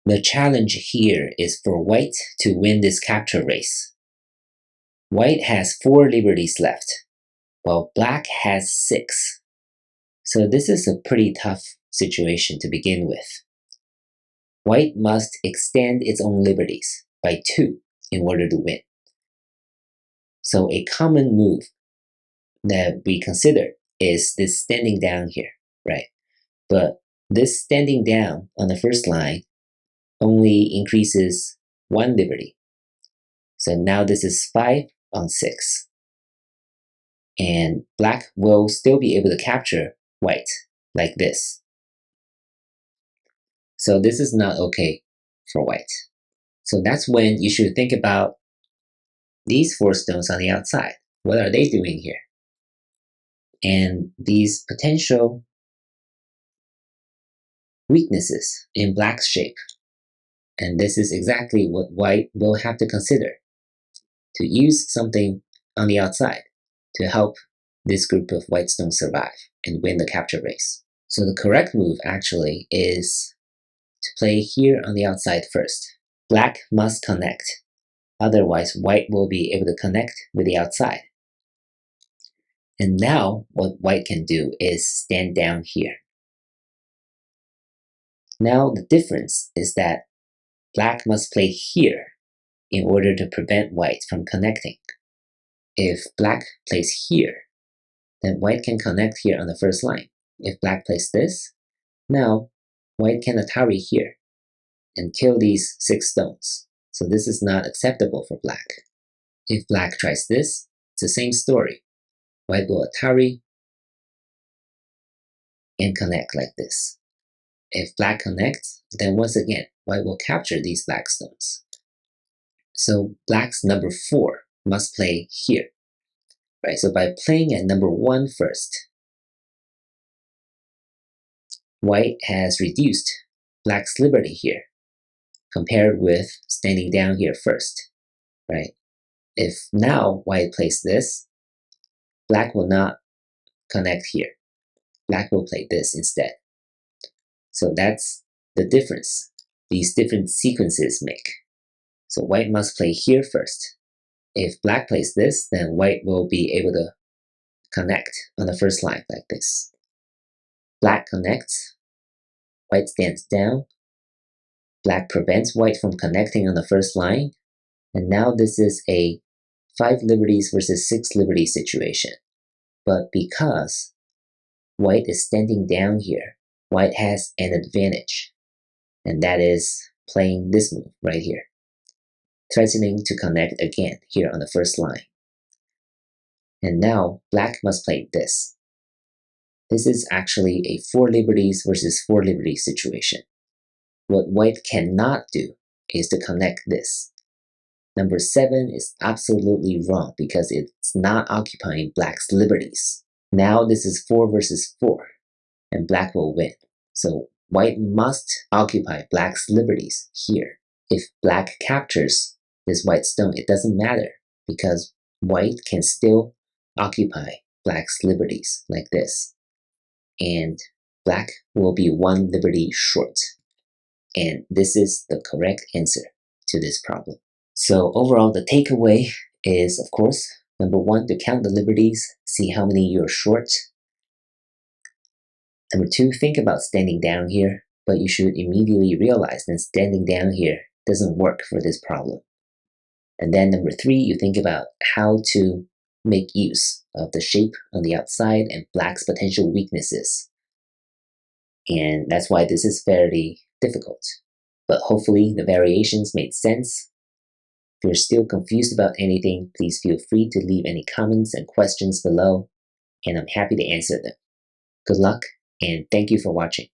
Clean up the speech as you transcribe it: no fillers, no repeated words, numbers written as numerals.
The challenge here is for white to win this capture race. White has 4 liberties left, while black has 6. So this is a pretty tough situation to begin with. White must extend its own liberties by 2 in order to win. So a common move that we consider is this standing down here, right? But this standing down on the first line only increases 1 liberty. So now this is 5 on 6. And black will still be able to capture white like this. So this is not okay for white. So that's when you should think about these 4 stones on the outside. What are they doing here? And these potential weaknesses in black's shape. And this is exactly what white will have to consider, to use something on the outside to help this group of white stones survive and win the capture race. So the correct move actually is to play here on the outside first. Black must connect, otherwise white will be able to connect with the outside. And now what white can do is stand down here. Now the difference is that black must play here in order to prevent white from connecting. If black plays here, then white can connect here on the first line. If black plays this, now white can Atari here and kill these 6 stones. So this is not acceptable for black. If black tries this, it's the same story. White will Atari and connect like this. If black connects, then once again, white will capture these black stones. So black's number 4 must play here, right? So by playing at number 1 first, white has reduced black's liberty here, compared with standing down here first, right? If now white plays this, black will not connect here. Black will play this instead. So that's the difference these different sequences make. So white must play here first. If black plays this, then white will be able to connect on the first line like this. Black connects, white stands down. Black prevents white from connecting on the first line. And now this is a 5 liberties versus 6 liberties situation. But because white is standing down here, white has an advantage. And that is playing this move right here, threatening to connect again here on the first line. And now black must play this. This is actually a 4 liberties versus 4 liberties situation. What white cannot do is to connect this. Number 7 is absolutely wrong because it's not occupying black's liberties. Now this is 4 versus 4, and black will win. So white must occupy black's liberties here. If black captures this white stone, it doesn't matter because white can still occupy black's liberties like this. And black will be 1 liberty short. And this is the correct answer to this problem. So overall, the takeaway is, of course, number 1, to count the liberties, see how many you're short. Number 2, think about standing down here, but you should immediately realize that standing down here doesn't work for this problem. And then number 3, you think about how to make use of the shape on the outside and black's potential weaknesses. And that's why this is fairly difficult. But hopefully the variations made sense. If you're still confused about anything, please feel free to leave any comments and questions below, and I'm happy to answer them. Good luck, and thank you for watching.